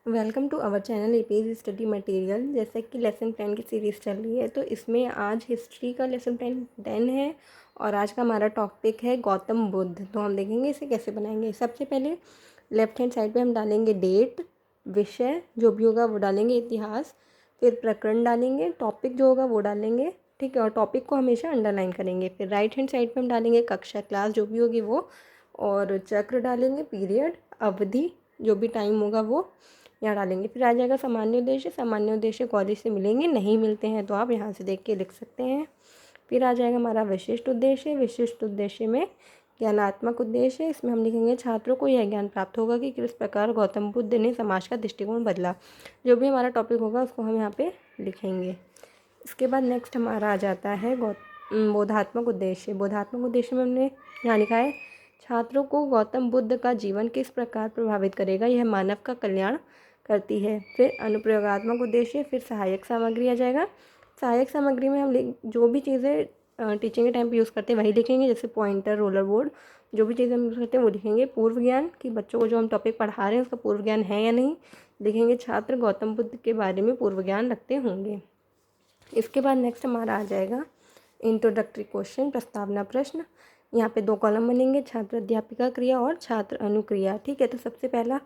Welcome to our channel APJ study material. जैसे कि lesson 10 की सीरीज़ चल रही है, तो इसमें आज हिस्ट्री का लेसन 10 है और आज का हमारा टॉपिक है गौतम बुद्ध। तो हम देखेंगे इसे कैसे बनाएंगे। सबसे पहले लेफ्ट हैंड साइड पे हम डालेंगे डेट, विषय जो भी होगा वो डालेंगे, इतिहास, फिर प्रकरण डालेंगे, टॉपिक जो होगा वो डालेंगे, ठीक है, और टॉपिक को हमेशा अंडरलाइन करेंगे। फिर राइट हैंड साइड पे हम डालेंगे कक्षा, क्लास जो भी होगी वो, और चक्र डालेंगे, पीरियड, अवधि जो भी टाइम होगा वो यहाँ डालेंगे। फिर आ जाएगा सामान्य उद्देश्य। सामान्य उद्देश्य कॉलेज से मिलेंगे, नहीं मिलते हैं तो आप यहाँ से देख के लिख सकते हैं। फिर आ जाएगा हमारा विशिष्ट उद्देश्य। विशिष्ट उद्देश्य में ज्ञानात्मक उद्देश्य, इसमें हम लिखेंगे छात्रों को यह ज्ञान प्राप्त होगा कि किस प्रकार गौतम बुद्ध ने समाज का दृष्टिकोण बदला। जो भी हमारा टॉपिक होगा उसको हम यहाँ पे लिखेंगे। इसके बाद नेक्स्ट हमारा आ जाता है बोधात्मक उद्देश्य। बोधात्मक उद्देश्य में हमने यहाँ लिखा है छात्रों को गौतम बुद्ध का जीवन किस प्रकार प्रभावित करेगा, यह मानव का कल्याण करती है। फिर अनुप्रयोगात्मक उद्देश्य, फिर सहायक सामग्री आ जाएगा। सहायक सामग्री में हम जो भी चीज़ें टीचिंग के टाइम पे यूज़ करते हैं वही लिखेंगे, जैसे पॉइंटर, रोलर बोर्ड, जो भी चीज़ें हम यूज़ करते हैं वो लिखेंगे। पूर्व ज्ञान कि बच्चों को जो हम टॉपिक पढ़ा रहे हैं उसका पूर्व ज्ञान है या नहीं, लिखेंगे छात्र गौतम बुद्ध के बारे में पूर्व ज्ञान रखते होंगे। इसके बाद नेक्स्ट हमारा आ जाएगा इंट्रोडक्टरी क्वेश्चन, प्रस्तावना प्रश्न। यहाँ पे 2 कॉलम बनेंगे, छात्र अध्यापिका क्रिया और छात्र अनुक्रिया, ठीक है। तो सबसे पहला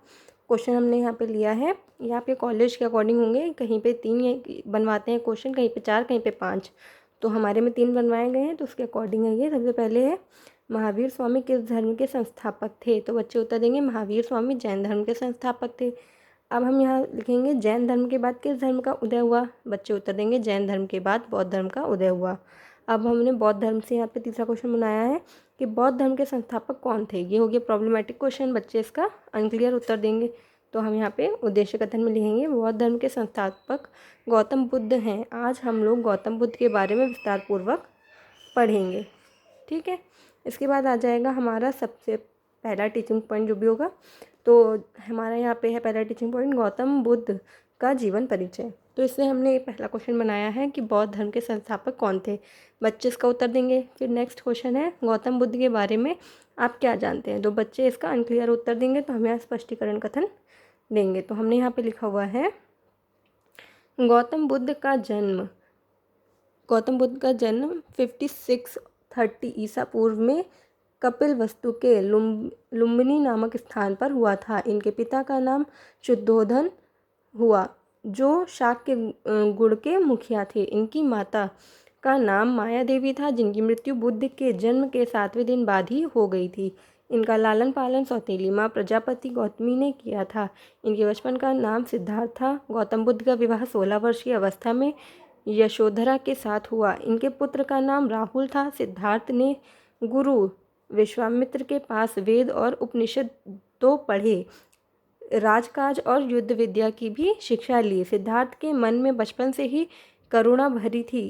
क्वेश्चन हमने यहाँ पे लिया है, यहाँ पे कॉलेज के अकॉर्डिंग होंगे, कहीं पे 3 बनवाते हैं क्वेश्चन, कहीं पे 4, कहीं पे 5, तो हमारे में 3 बनवाए गए हैं, तो उसके अकॉर्डिंग है ये। सबसे पहले है महावीर स्वामी किस धर्म के संस्थापक थे, तो बच्चे उत्तर देंगे महावीर स्वामी जैन धर्म के संस्थापक थे। अब हम यहाँ लिखेंगे जैन धर्म के बाद किस धर्म का उदय हुआ, बच्चे उत्तर देंगे जैन धर्म के बाद बौद्ध धर्म का उदय हुआ। अब हमने बौद्ध धर्म से यहाँ पे तीसरा क्वेश्चन बनाया है कि बौद्ध धर्म के संस्थापक कौन थे। ये हो गया प्रॉब्लमेटिक क्वेश्चन, बच्चे इसका अनक्लियर उत्तर देंगे। तो हम यहाँ पे उद्देश्य कथन में लिखेंगे बौद्ध धर्म के संस्थापक गौतम बुद्ध हैं। आज हम लोग गौतम बुद्ध के बारे में विस्तार पूर्वक पढ़ेंगे, ठीक है। इसके बाद आ जाएगा हमारा सबसे पहला टीचिंग पॉइंट जो भी होगा, तो हमारा यहाँ पे है पहला टीचिंग पॉइंट गौतम बुद्ध का जीवन परिचय। तो इससे हमने ये पहला क्वेश्चन बनाया है कि बौद्ध धर्म के संस्थापक कौन थे, बच्चे इसका उत्तर देंगे। फिर नेक्स्ट क्वेश्चन है गौतम बुद्ध के बारे में आप क्या जानते हैं, तो बच्चे इसका अनक्लियर उत्तर देंगे, तो हम यहाँ स्पष्टीकरण कथन देंगे। तो हमने यहाँ पे लिखा हुआ है गौतम बुद्ध का जन्म 5630 ईसा पूर्व में कपिल वस्तु के लुम्बिनी नामक स्थान पर हुआ था। इनके पिता का नाम शुद्धोधन हुआ जो शाक्य गुण के मुखिया थे। इनकी माता का नाम माया देवी था जिनकी मृत्यु बुद्ध के जन्म के 7वें दिन बाद ही हो गई थी। इनका लालन पालन सौतेली माँ प्रजापति गौतमी ने किया था। इनके बचपन का नाम सिद्धार्थ था। गौतम बुद्ध का विवाह 16 वर्ष की अवस्था में यशोधरा के साथ हुआ। इनके पुत्र का नाम राहुल था। सिद्धार्थ ने गुरु विश्वामित्र के पास वेद और उपनिषद तो पढ़े, राजकाज और युद्ध विद्या की भी शिक्षा ली। सिद्धार्थ के मन में बचपन से ही करुणा भरी थी।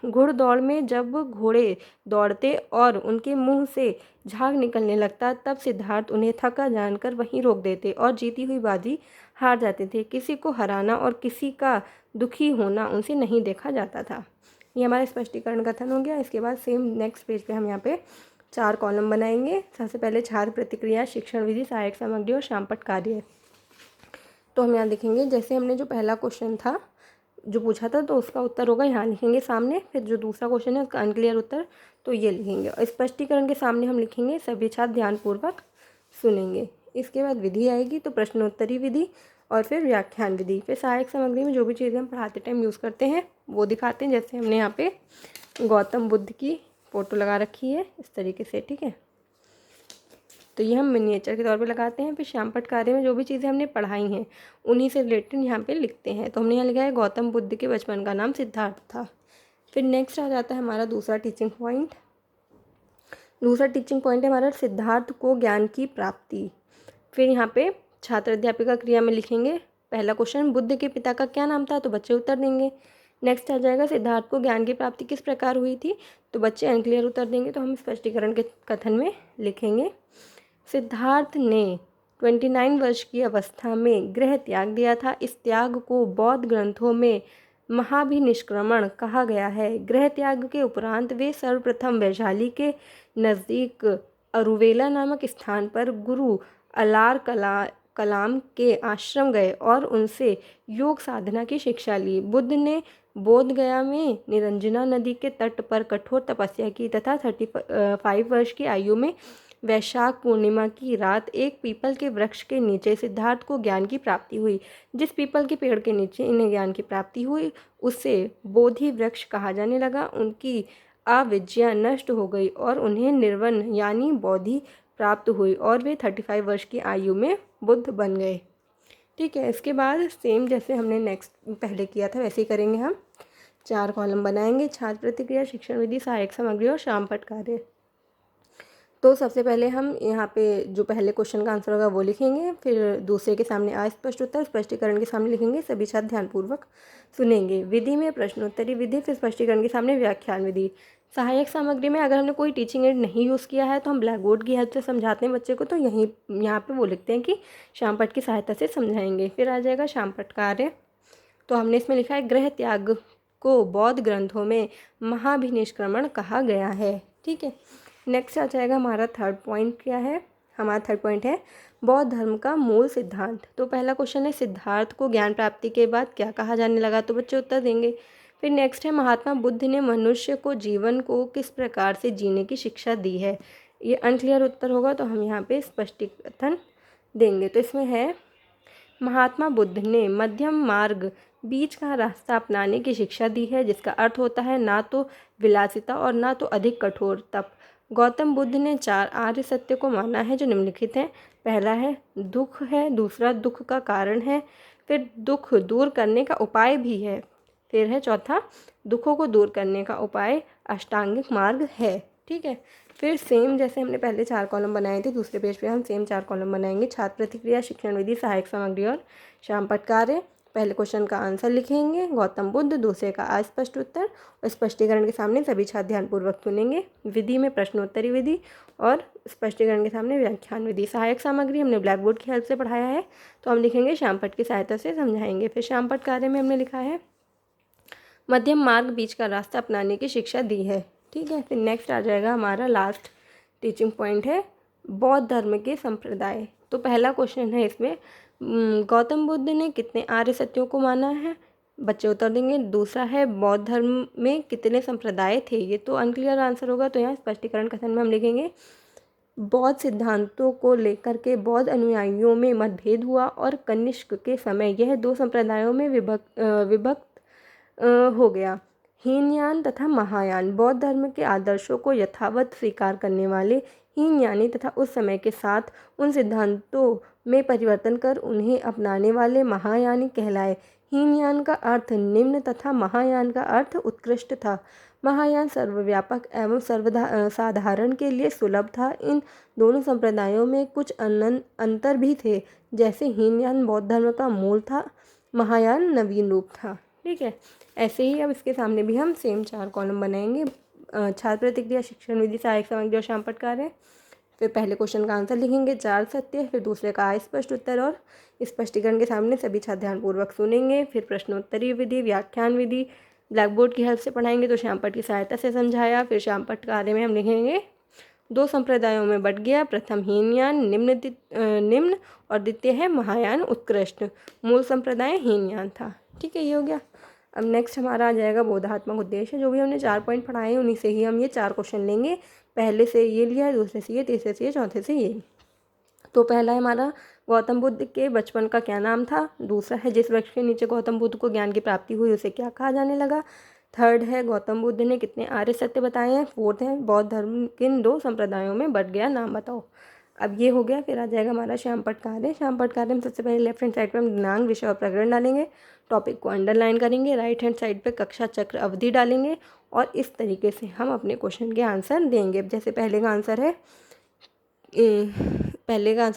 घुड़दौड़ में जब घोड़े दौड़ते और उनके मुंह से झाग निकलने लगता तब सिद्धार्थ उन्हें थका जानकर वहीं रोक देते और जीती हुई बाजी हार जाते थे। किसी को हराना और किसी का दुखी होना उनसे नहीं देखा जाता था। ये हमारा स्पष्टीकरण कथन हो गया। इसके बाद सेम नेक्स्ट पेज पे हम यहाँ पे 4 कॉलम बनाएंगे। सबसे पहले छात्र प्रतिक्रिया, शिक्षण विधि, सहायक सामग्री और शामपट कार्य। तो हम यहाँ लिखेंगे जैसे हमने जो पहला क्वेश्चन था जो पूछा था तो उसका उत्तर होगा यहाँ लिखेंगे सामने। फिर जो दूसरा क्वेश्चन है उसका अनक्लियर उत्तर तो ये लिखेंगे, और स्पष्टीकरण के सामने हम लिखेंगे सभी छात्र ध्यानपूर्वक सुनेंगे। इसके बाद विधि आएगी तो प्रश्नोत्तरी विधि और फिर व्याख्यान विधि। फिर सहायक सामग्री में जो भी चीज़ें हम पढ़ाते टाइम यूज़ करते हैं वो दिखाते हैं। जैसे हमने यहाँ पे गौतम बुद्ध की फ़ोटो लगा रखी है इस तरीके से, ठीक है, तो ये हम मिनिएचर के तौर पे लगाते हैं। फिर शामपट कार्य में जो भी चीज़ें हमने पढ़ाई हैं उन्हीं से रिलेटेड यहाँ पे लिखते हैं। तो हमने यहाँ लिखा है गौतम बुद्ध के बचपन का नाम सिद्धार्थ था। फिर नेक्स्ट आ जाता है हमारा दूसरा टीचिंग पॉइंट। दूसरा टीचिंग पॉइंट है हमारा सिद्धार्थ को ज्ञान की प्राप्ति। फिर यहाँ पे छात्र अध्यापिका क्रिया में लिखेंगे पहला क्वेश्चन बुद्ध के पिता का क्या नाम था, तो बच्चे उत्तर देंगे। नेक्स्ट आ जाएगा सिद्धार्थ को ज्ञान की प्राप्ति किस प्रकार हुई थी, तो बच्चे अनक्लियर उत्तर देंगे। तो हम स्पष्टीकरण के कथन में लिखेंगे सिद्धार्थ ने 29 वर्ष की अवस्था में गृह त्याग दिया था। इस त्याग को बौद्ध ग्रंथों में महाभिनिष्क्रमण कहा गया है। गृह त्याग के उपरांत वे सर्वप्रथम वैशाली के नज़दीक अरुवेला नामक स्थान पर गुरु अलार कला कलाम के आश्रम गए और उनसे योग साधना की शिक्षा ली। बुद्ध ने बोध गया में निरंजना नदी के तट पर कठोर तपस्या की तथा 35 वर्ष की आयु में वैशाख पूर्णिमा की रात एक पीपल के वृक्ष के नीचे सिद्धार्थ को ज्ञान की प्राप्ति हुई। जिस पीपल के पेड़ के नीचे इन्हें ज्ञान की प्राप्ति हुई उसे बोधि वृक्ष कहा जाने लगा। उनकी अविद्या नष्ट हो गई और उन्हें निर्वाण यानी बोधि प्राप्त हुई और वे 35 वर्ष की आयु में बुद्ध बन गए। ठीक है, इसके बाद सेम जैसे हमने नेक्स्ट पहले किया था वैसे ही करेंगे हम। 4 कॉलम बनाएंगे, छात्र प्रतिक्रिया, शिक्षण विधि, सहायक सामग्री और शामपट कार्य। तो सबसे पहले हम यहाँ पे जो पहले क्वेश्चन का आंसर होगा वो लिखेंगे, फिर दूसरे के सामने अस्पष्ट उत्तर स्पष्टीकरण के सामने लिखेंगे, सभी छात्र ध्यानपूर्वक सुनेंगे। विधि में प्रश्नोत्तरी विधि, फिर स्पष्टीकरण के सामने व्याख्यान विधि। सहायक सामग्री में अगर हमने कोई टीचिंग एड नहीं यूज़ किया है तो हम ब्लैक बोर्ड की हेल्प से समझाते हैं बच्चे को, तो यहाँ पे वो लिखते हैं कि शामपट की सहायता से समझाएंगे। फिर आ जाएगा शामपट कार्य। तो हमने इसमें लिखा है गृह त्याग को बौद्ध ग्रंथों में महाभिनिष्क्रमण कहा गया है। ठीक है, नेक्स्ट आ जाएगा हमारा थर्ड पॉइंट। क्या है हमारा थर्ड पॉइंट है बौद्ध धर्म का मूल सिद्धांत। तो पहला क्वेश्चन है सिद्धार्थ को ज्ञान प्राप्ति के बाद क्या कहा जाने लगा, तो बच्चे उत्तर देंगे। फिर नेक्स्ट है महात्मा बुद्ध ने मनुष्य को जीवन को किस प्रकार से जीने की शिक्षा दी है। ये अनक्लियर उत्तर होगा तो हम यहाँ पे स्पष्टीकरण देंगे। तो इसमें है महात्मा बुद्ध ने मध्यम मार्ग बीच का रास्ता अपनाने की शिक्षा दी है, जिसका अर्थ होता है ना तो विलासिता और ना तो अधिक कठोर तप। गौतम बुद्ध ने 4 आर्य सत्य को माना है जो निम्नलिखित हैं। पहला है दुख है, दूसरा दुख का कारण है, फिर दुख दूर करने का उपाय भी है, फिर है चौथा दुखों को दूर करने का उपाय अष्टांगिक मार्ग है। ठीक है, फिर सेम जैसे हमने पहले 4 कॉलम बनाए थे दूसरे पेज पे हम सेम 4 कॉलम बनाएंगे। छात्र प्रतिक्रिया, शिक्षण विधि, सहायक सामग्री और शामपट कार्य। पहले क्वेश्चन का आंसर लिखेंगे गौतम बुद्ध, दूसरे का अस्पष्ट उत्तर और स्पष्टीकरण के सामने सभी छात्र ध्यानपूर्वक सुनेंगे। विधि में प्रश्नोत्तरी विधि और स्पष्टीकरण के सामने व्याख्यान विधि। सहायक सामग्री हमने ब्लैक बोर्ड की हेल्प से पढ़ाया है तो हम लिखेंगे शामपट की सहायता से समझाएंगे। फिर शामपट कार्य में हमने लिखा है मध्यम मार्ग बीच का रास्ता अपनाने की शिक्षा दी है। ठीक है, फिर नेक्स्ट आ जाएगा हमारा लास्ट टीचिंग पॉइंट है बौद्ध धर्म के संप्रदाय। तो पहला क्वेश्चन है इसमें गौतम बुद्ध ने कितने आर्य सत्यों को माना है, बच्चे उत्तर देंगे। दूसरा है बौद्ध धर्म में कितने संप्रदाय थे, ये तो अनक्लियर आंसर होगा तो यहाँ स्पष्टीकरण कथन में हम लिखेंगे बौद्ध सिद्धांतों को लेकर के बौद्ध अनुयायियों में मतभेद हुआ और कनिष्क के समय यह 2 संप्रदायों में विभक्त हो गया, हीनयान तथा महायान। बौद्ध धर्म के आदर्शों को यथावत स्वीकार करने वाले हीनयानी तथा उस समय के साथ उन सिद्धांतों में परिवर्तन कर उन्हें अपनाने वाले महायानी कहलाए। हीनयान का अर्थ निम्न तथा महायान का अर्थ उत्कृष्ट था। महायान सर्वव्यापक एवं साधारण के लिए सुलभ था। इन दोनों संप्रदायों में कुछ अंतर भी थे, जैसे हीनयान बौद्ध धर्म का मूल था, महायान नवीन रूप था। ठीक है, ऐसे ही अब इसके सामने भी हम सेम 4 कॉलम बनाएंगे। छात्र प्रतिक्रिया, शिक्षण विधि, सहायक सामग्री और शामपट कार्य। फिर पहले क्वेश्चन का आंसर लिखेंगे 4 सत्य, फिर दूसरे का अस्पष्ट उत्तर और स्पष्टीकरण के सामने सभी छात्र ध्यानपूर्वक सुनेंगे। फिर प्रश्नोत्तरी विधि, व्याख्यान विधि ब्लैक बोर्ड की हेल्प से पढ़ाएंगे तो शामपट की सहायता से समझाया। फिर शामपट कार्य में हम लिखेंगे 2 संप्रदायों में बट गया, प्रथम हीनयान निम्न और द्वितीय है महायान उत्कृष्ट। मूल संप्रदाय हीनयान था। ठीक है, ये हो गया। अब नेक्स्ट हमारा आ जाएगा बोधात्मक उद्देश्य। जो भी हमने 4 पॉइंट पढ़ाए हैं उन्हीं से ही हम ये 4 क्वेश्चन लेंगे। पहले से ये लिया है, दूसरे से ये, तीसरे से ये, चौथे से ये। तो पहला है हमारा गौतम बुद्ध के बचपन का क्या नाम था। दूसरा है जिस वृक्ष के नीचे गौतम बुद्ध को ज्ञान की प्राप्ति हुई उसे क्या कहा जाने लगा। थर्ड है गौतम बुद्ध ने कितने आर्य सत्य बताए हैं। फोर्थ है बौद्ध धर्म किन 2 संप्रदायों में बट गया, नाम बताओ। अब ये हो गया। फिर आ जाएगा हमारा शामपट कार्य। शामपट कार्य में सबसे पहले लेफ्ट हैंड साइड पर हम दिनांक, विषय और प्रकरण डालेंगे, टॉपिक को अंडरलाइन करेंगे, राइट हैंड साइड पे कक्षा चक्र अवधि डालेंगे और इस तरीके से हम अपने क्वेश्चन के आंसर देंगे। जैसे पहले का आंसर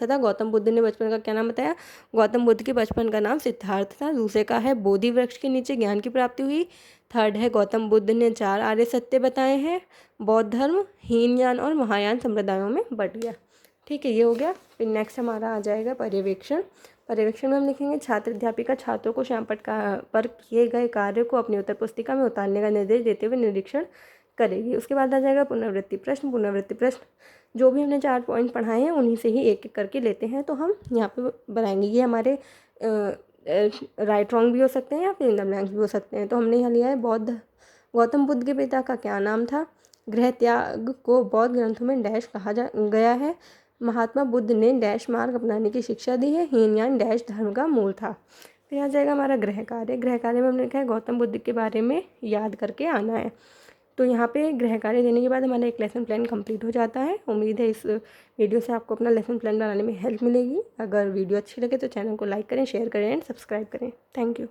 था गौतम बुद्ध ने बचपन का क्या नाम बताया। गौतम बुद्ध के बचपन का नाम सिद्धार्थ था। दूसरे का है बोधि वृक्ष के नीचे ज्ञान की प्राप्ति हुई। थर्ड है गौतम बुद्ध ने 4 आर्य सत्य बताए हैं। बौद्ध धर्म हीनयान और महायान संप्रदायों में बट गया। ठीक है, ये हो गया। फिर नेक्स्ट हमारा आ जाएगा पर्यवेक्षण। पर्यवेक्षण में हम लिखेंगे छात्र अध्यापिका छात्रों को शामपट पर किए गए कार्य को अपनी उत्तर पुस्तिका में उतारने का निर्देश देते हुए निरीक्षण करेगी। उसके बाद आ जाएगा पुनरावृत्ति प्रश्न। पुनरावृत्ति प्रश्न जो भी हमने 4 पॉइंट पढ़ाए हैं उन्हीं से ही एक एक करके लेते हैं, तो हम यहाँ पे बनाएंगे। ये हमारे राइट रॉन्ग भी हो सकते हैं या फिर इन द ब्लैंक्स भी हो सकते हैं। तो हमने यहाँ लिया है बौद्ध। गौतम बुद्ध के पिता का क्या नाम था? गृह त्याग को बौद्ध ग्रंथों में डैश कहा जा गया है। महात्मा बुद्ध ने डैश मार्ग अपनाने की शिक्षा दी है। हीनयान डैश धर्म का मूल था। फिर आ जाएगा हमारा गृह कार्य। गृह कार्य में हमने लिखा है गौतम बुद्ध के बारे में याद करके आना है। तो यहाँ पे गृह कार्य देने के बाद हमारा एक लेसन प्लान कंप्लीट हो जाता है। उम्मीद है इस वीडियो से आपको अपना लेसन प्लान बनाने में हेल्प मिलेगी। अगर वीडियो अच्छी लगे तो चैनल को लाइक करें, शेयर करें एंड सब्सक्राइब करें। Thank you.